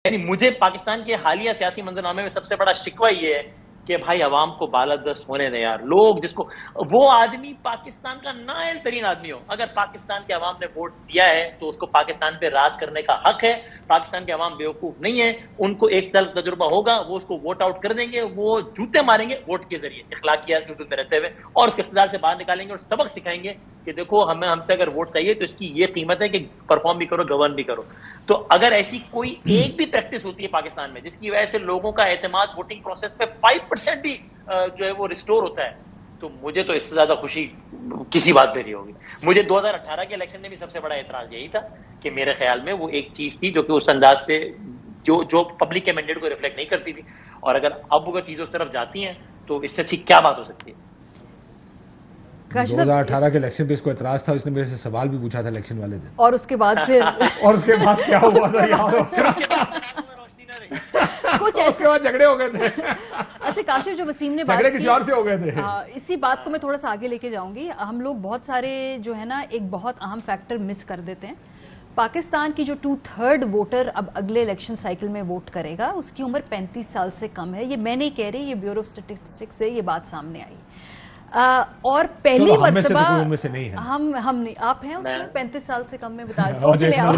یعنی مجھے پاکستان کے حالیہ سیاسی منظرنامے میں سب سے بڑا شکوہ یہ ہے کہ بھائی عوام کو بالادست ہونے دیں یار. لوگ جس کو وہ آدمی پاکستان کا نااہل ترین آدمی ہو, اگر پاکستان کے عوام نے ووٹ دیا ہے تو اس کو پاکستان پہ راج کرنے کا حق ہے. پاکستان کے عوام بیوقوف نہیں ہے, ان کو ایک طرف تجربہ ہوگا, وہ اس کو ووٹ آؤٹ کر دیں گے, وہ جوتے ماریں گے ووٹ کے ذریعے اخلاقیات کے حدود میں رہتے ہوئے, اور اس کے اقتدار سے باہر نکالیں گے اور سبق سکھائیں گے کہ دیکھو ہم سے اگر ووٹ چاہیے تو اس کی یہ قیمت ہے کہ پرفارم بھی کرو, گورن بھی کرو. تو اگر ایسی کوئی ایک بھی پریکٹس ہوتی ہے پاکستان میں جس کی وجہ سے لوگوں کا اعتماد ووٹنگ پروسیس پہ 5% بھی جو ہے وہ ریسٹور ہوتا ہے, تو مجھے تو اس سے زیادہ خوشی کسی بات پہ نہیں ہوگی. مجھے 2018 کے الیکشن میں بھی سب سے بڑا اعتراض یہی تھا کہ میرے خیال میں وہ ایک چیز تھی جو کہ اس انداز سے جو پبلک کے مینڈیٹ کو ریفلیکٹ نہیں کرتی تھی, اور اگر اب اگر چیزیں اس طرف جاتی ہیں تو اس سے اچھی کیا بات ہو سکتی ہے. 2018 کے الیکشن پہ اس کو اعتراض تھا, اس نے میرے سے سوال بھی پوچھا تھا الیکشن والے دن, اور اس کے بعد پھر اور اس کے بعد کیا ہوا تھا یاد ہو کچھ اس کے بعد جھگڑے ہو گئے تھے. اچھا کاشف, جو وسیم نے جھگڑے کسی اور سے ہو گئے تھے. اسی بات کو میں تھوڑا سا آگے لے کے جاؤں گی. ہم لوگ بہت سارے جو ہے نا ایک بہت اہم فیکٹر مس کر دیتے ہیں. پاکستان کی جو 2/3 ووٹر اب اگلے الیکشن سائیکل میں ووٹ کرے گا, اس کی عمر 35 سال سے کم ہے. یہ میں نہیں کہہ رہی, یہ بیورو آف اسٹیٹسٹکس سے یہ بات سامنے آئی. اور پہلی مرتبہ ہم نہیں, آپ ہیں اس میں 35 سال سے کم میں بتا سوچ لیں آپ.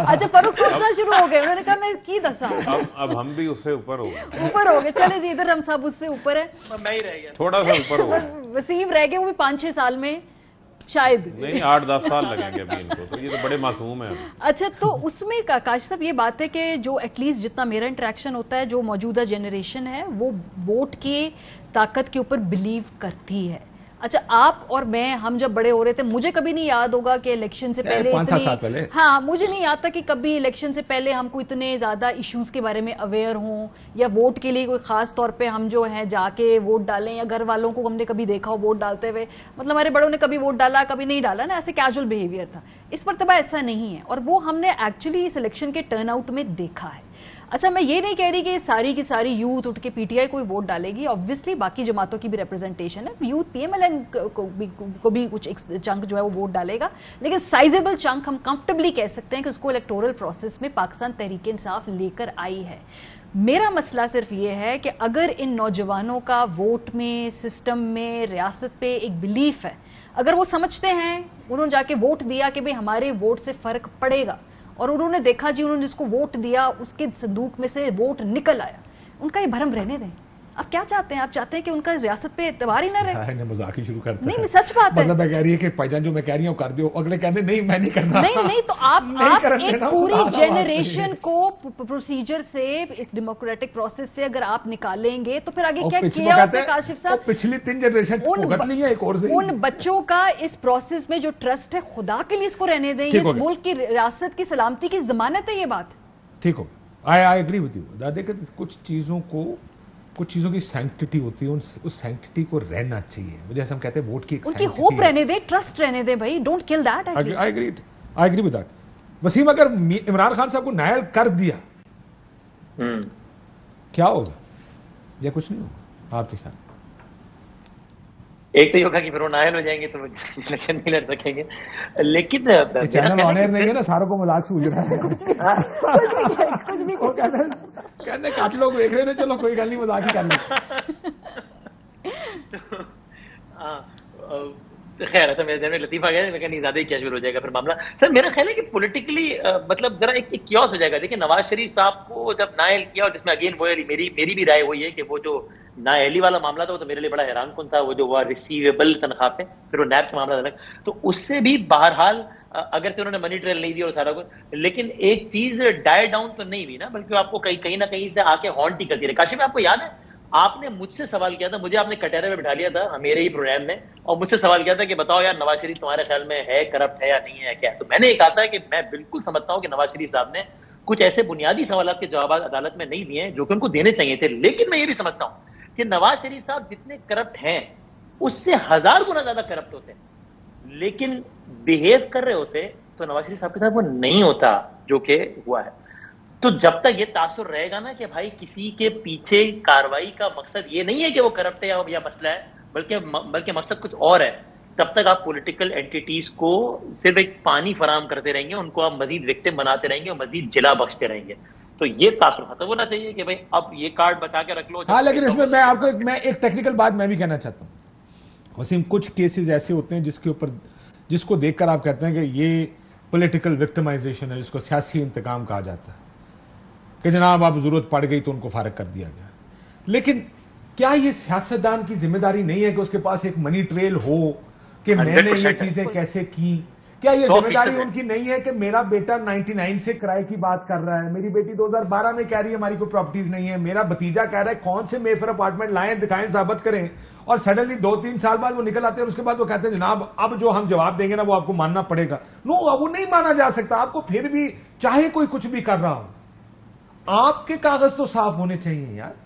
اچھا فاروق سوچنا شروع ہو گئے, انہوں نے کہا میں کی دسا, اب ہم بھی اس سے اوپر ہو گئے. چلے جی, ادھر ہم سب اس سے اوپر ہیں, میں ہی رہ گیا تھوڑا سا اوپر ہو. وسیم رہ گئے, وہ بھی 5-6 سال میں شاید نہیں, 8-10 سال لگیں گے ابھی ان کو, تو یہ تو بڑے معصوم ہیں. اچھا, تو اس میں کاشف صاحب یہ بات ہے کہ جو ایٹ لیسٹ جتنا میرا انٹریکشن ہوتا ہے, جو موجودہ جنریشن ہے وہ ووٹ کی طاقت کے اوپر بلیو کرتی ہے. اچھا, آپ اور میں, ہم جب بڑے ہو رہے تھے, مجھے کبھی نہیں یاد ہوگا کہ الیکشن سے پہلے 5 سال پہلے, ہاں مجھے نہیں یاد تھا کہ کبھی الیکشن سے پہلے ہم کو اتنے زیادہ ایشوز کے بارے میں اویئر ہوں, یا ووٹ کے لیے کوئی خاص طور پہ ہم جو ہے جا کے ووٹ ڈالیں, یا گھر والوں کو ہم نے کبھی دیکھا ہو ووٹ ڈالتے ہوئے. مطلب ہمارے بڑوں نے کبھی ووٹ ڈالا کبھی نہیں ڈالا نا, ایسے کیجول بیہیویئر تھا. اس مرتبہ ایسا نہیں ہے, اور وہ ہم نے ایکچولی اس الیکشن کے ٹرن آؤٹ میں دیکھا ہے. اچھا, میں یہ نہیں کہہ رہی کہ ساری کی ساری یوتھ اٹھ کے پی ٹی آئی کوئی ووٹ ڈالے گی, آبویسلی باقی جماعتوں کی بھی ریپرزنٹیشن ہے, youth P M L N کو بھی کچھ چنک جو ہے وہ ووٹ ڈالے گا, لیکن سائزیبل چنک ہم کمفرٹیبلی کہہ سکتے ہیں کہ اس کو الیکٹورل پروسیس میں پاکستان تحریک انصاف لے کر آئی ہے. میرا مسئلہ صرف یہ ہے کہ اگر ان نوجوانوں کا ووٹ میں, سسٹم میں, ریاست پہ ایک بلیف ہے, اگر وہ سمجھتے ہیں, انہوں نے جا کے ووٹ دیا کہ بھئی ہمارے ووٹ سے فرق پڑے گا, اور انہوں نے دیکھا جی انہوں نے جس کو ووٹ دیا اس کے صندوق میں سے ووٹ نکل آیا, ان کا یہ بھرم رہنے دیں. آپ کیا چاہتے ہیں؟ آپ چاہتے ہیں کہ ان کا ریاست پہ اعتبار ہی نہ رہے؟ مذاق ہی شروع کرتے ہیں. نہیں, سچ بات ہے. مطلب میں کہہ رہی ہے کہ بھائی جان جو میں کہہ رہی ہوں کر دیو, اگلے کہتے ہیں نہیں میں نہیں کرنا. نہیں, تو آپ ایک پوری جنریشن کو پروسیجر سے, ڈیموکریٹک پروسیس سے اگر آپ نکالیں گے تو پھر آگے کیا کیا ہے کاشف صاحب؟ پچھلی 3 جنریشن بھگت لی ہے ایک اور سے. ان بچوں کا اس پروسیس میں جو ٹرسٹ ہے, خدا کے لیے اس کو رہنے دیں. اس ملک کی ریاست کی سلامتی کی ضمانت ہے یہ بات. ٹھیک ہو, آئی ایگری وتھ یو. دیکھیں کچھ چیزوں کی سینکٹیٹی ہوتی ہے, اس سینکٹیٹی کو رہنا چاہیے. مجھے ایسا ہم کہتے ہیں ووٹ کی ایک سینکٹیٹی, ان کی ہوپ رہنے دے, ٹرسٹ رہنے دے بھائی, don't kill that. I agree with that. Waseem, اگر عمران خان صاحب کو نائل کر دیا کیا ہوگا یا کچھ نہیں ہوگا آپ کے خیال؟ ایک تو یہ ہوگا کہ پھر وہ نائل ہو جائیں گے تو الیکشن نہیں لڑ سکیں گے, لیکن چینل آن ایئر نہیں ہے نا, ساروں کو مذاق سوچ رہا ہے. کچھ بھی کہتے ہیں کاٹ لوگ دیکھ رہے ہیں, چلو کوئی گل نہیں, مذاق ہی کر لیں. خیر ایسا میرے ذہن میں لطیفہ گیا, میں کہا نہیں زیادہ ہی کیجول ہو جائے گا پھر معاملہ. سر میرا خیال ہے کہ پولیٹیکلی مطلب ذرا ایک کیوس ہو جائے گا. دیکھیں نواز شریف صاحب کو جب نااہل کیا, اور جس میں اگین وہ میری بھی رائے وہی ہے کہ وہ جو نااہلی والا معاملہ تھا وہ تو میرے لیے بڑا حیران کن تھا, وہ جو وہ ریسیویبل تنخواہ پہ, پھر وہ نیب کا معاملہ الگ, تو اس سے بھی بہرحال اگر کہ انہوں نے منی ٹریل نہیں دیا اور سارا کچھ, لیکن ایک چیز ڈائر ڈاؤن تو نہیں ہوئی نا, بلکہ آپ کو کہیں نہ کہیں سے آ کے ہانٹ ہی کرتی رہی. کاشف آپ کو یاد ہے آپ نے مجھ سے سوال کیا تھا, مجھے آپ نے کٹہرے میں بٹھا لیا تھا میرے ہی پروگرام میں, اور مجھ سے سوال کیا تھا کہ بتاؤ یار نواز شریف تمہارے خیال میں ہے کرپٹ ہے یا نہیں ہے کیا؟ تو میں نے یہ کہا تھا کہ میں بالکل سمجھتا ہوں کہ نواز شریف صاحب نے کچھ ایسے بنیادی سوالات کے جوابات عدالت میں نہیں دیے ہیں جو کہ ان کو دینے چاہیے تھے. لیکن میں یہ بھی سمجھتا ہوں کہ نواز شریف صاحب جتنے کرپٹ ہیں اس سے 1000 گنا زیادہ کرپٹ ہوتے ہیں, لیکن بیہیو کر رہے ہوتے تو نواز شریف صاحب کے ساتھ وہ نہیں ہوتا جو کہ ہوا ہے. تو جب تک یہ تاثر رہے گا نا کہ بھائی کسی کے پیچھے کاروائی کا مقصد یہ نہیں ہے کہ وہ کرپٹ ہے یا مسئلہ ہے, بلکہ مقصد کچھ اور ہے, تب تک آپ پولیٹیکل اینٹیٹیز کو صرف ایک پانی فراہم کرتے رہیں گے، ان کو آپ مزید وکٹم بناتے رہیں گے اور مزید جلا بخشتے رہیں گے. تو یہ تاثر ختم ہونا چاہیے کہ بھائی اب یہ کارڈ بچا کے رکھ لو. ہاں لیکن اس میں میں آپ کو ایک ٹیکنیکل بات میں بھی کہنا چاہتا ہوں وسیم. کچھ کیسز ایسے ہوتے ہیں جس کو دیکھ کر آپ کہتے ہیں کہ یہ پولیٹیکل وکٹمائزیشن ہے، جس کو سیاسی انتقام کہا جاتا ہے کہ جناب اب ضرورت پڑ گئی تو ان کو فارغ کر دیا گیا. لیکن کیا یہ سیاستدان کی ذمہ داری نہیں ہے کہ اس کے پاس ایک منی ٹریل ہو کہ میں نے یہ چیزیں کیسے کی؟ کیا یہ ذمہ داری ان کی نہیں ہے کہ میرا بیٹا 99 سے کرائے کی بات کر رہا ہے، میری بیٹی 2012 میں کہہ رہی ہے ہماری کوئی پراپرٹیز نہیں ہے، میرا بھتیجا کہہ رہا ہے کون سے میفر اپارٹمنٹ لائیں دکھائیں ثابت کریں، اور سڈنلی 2-3 سال بعد وہ نکل آتے ہیں اور اس کے بعد وہ کہتے ہیں جناب اب جو ہم جواب دیں گے نا وہ آپ کو ماننا پڑے گا. نو، وہ نہیں مانا جا سکتا. آپ کو پھر بھی چاہے کوئی کچھ بھی کر رہا ہو، آپ کے کاغذ تو صاف ہونے چاہیے یار.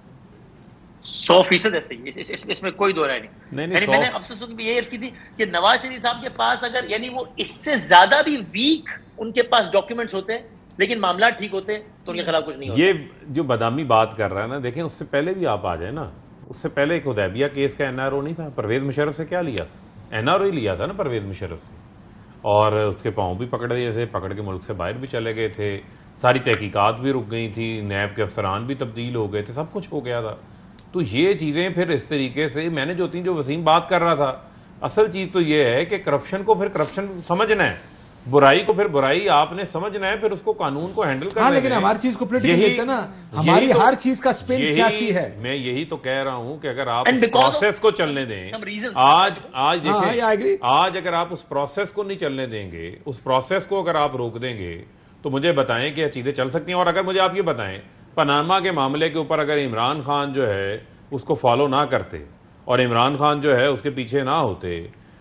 100% ایسے ہی، اس میں کوئی دو رائے نہیں. نہیں، میں نے اب سے یہ عرض کی تھی کہ نواز شریف صاحب کے پاس اگر یعنی وہ اس سے زیادہ بھی ویک ان کے پاس ڈاکیومنٹس ہوتے لیکن معاملات ٹھیک ہوتے تو ان کے خلاف کچھ نہیں ہوتا. یہ جو بدامی بات کر رہا ہے نا، دیکھیں اس سے پہلے بھی آپ آ جائیں نا، اس سے پہلے ایک حدیبیہ کیس کا NRO نہیں تھا؟ پرویز مشرف سے کیا لیا تھا؟ NRO ہی لیا تھا نا پرویز مشرف سے، اور اس کے پاؤں بھی پکڑ دیے تھے، پکڑ کے ملک سے باہر بھی چلے گئے تھے، ساری تحقیقات بھی رک گئی تھی، نیب کے افسران بھی تبدیل ہو گئے تھے، سب کچھ ہو گیا تھا. تو یہ چیزیں پھر اس طریقے سے میں نے جو وسیم بات کر رہا تھا، اصل چیز تو یہ ہے کہ کرپشن کو پھر کرپشن سمجھنا ہے، برائی کو پھر برائی آپ نے سمجھنا ہے، پھر اس کو قانون کو ہینڈل کرنا ہے. لیکن ہماری چیز کو پولیٹیکل لیتے نا، ہماری ہر چیز کا سپن سیاسی ہے. میں یہی تو کہہ رہا ہوں کہ اگر آپ اس پروسیس کو چلنے دیں، آج دیکھیں، آج اگر آپ اس پروسیس کو نہیں چلنے دیں گے، اس پروسیس کو اگر آپ روک دیں گے تو مجھے بتائیں کہ چیزیں چل سکتی ہیں. اور اگر مجھے آپ یہ بتائیں پاناما کے معاملے کے اوپر اگر عمران خان جو ہے اس کو فالو نہ کرتے اور عمران خان جو ہے اس کے پیچھے نہ ہوتے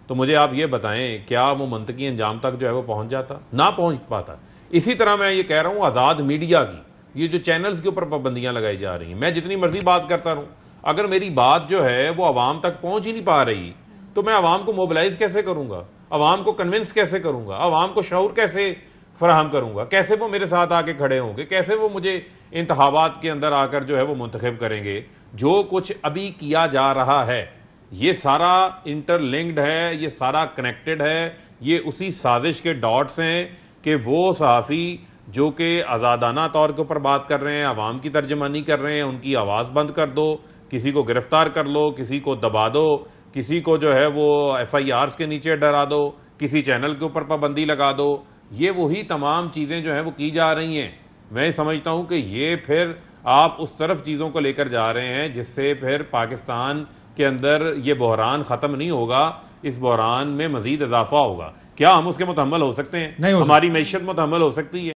تو مجھے آپ یہ بتائیں کیا وہ منطقی انجام تک جو ہے وہ پہنچ جاتا؟ نہ پہنچ پاتا. اسی طرح میں یہ کہہ رہا ہوں آزاد میڈیا کی یہ جو چینلز کے اوپر پابندیاں لگائی جا رہی ہیں، میں جتنی مرضی بات کرتا رہوں، اگر میری بات جو ہے وہ عوام تک پہنچ ہی نہیں پا رہی تو میں عوام کو موبلائز کیسے کروں گا؟ عوام کو کنونس کیسے کروں گا؟ عوام کو شعور کیسے فراہم کروں گا؟ کیسے وہ میرے ساتھ آ کے کھڑے ہوں گے؟ کیسے وہ مجھے انتخابات کے اندر آ کر جو ہے وہ منتخب کریں گے؟ جو کچھ ابھی کیا جا رہا ہے یہ سارا انٹر لنکڈ ہے، یہ سارا کنیکٹڈ ہے، یہ اسی سازش کے ڈاٹس ہیں کہ وہ صحافی جو کہ آزادانہ طور کے اوپر بات کر رہے ہیں، عوام کی ترجمانی کر رہے ہیں، ان کی آواز بند کر دو، کسی کو گرفتار کر لو، کسی کو دبا دو، کسی کو جو ہے وہ FIRs کے نیچے ڈرا دو، کسی چینل کے اوپر پابندی لگا دو. یہ وہی تمام چیزیں جو ہیں وہ کی جا رہی ہیں. میں سمجھتا ہوں کہ یہ پھر آپ اس طرف چیزوں کو لے کر جا رہے ہیں جس سے پھر پاکستان کے اندر یہ بحران ختم نہیں ہوگا، اس بحران میں مزید اضافہ ہوگا. کیا ہم اس کے متحمل ہو سکتے ہیں؟ نہیں ہو سکتے. ہماری معیشت متحمل ہو سکتی ہے؟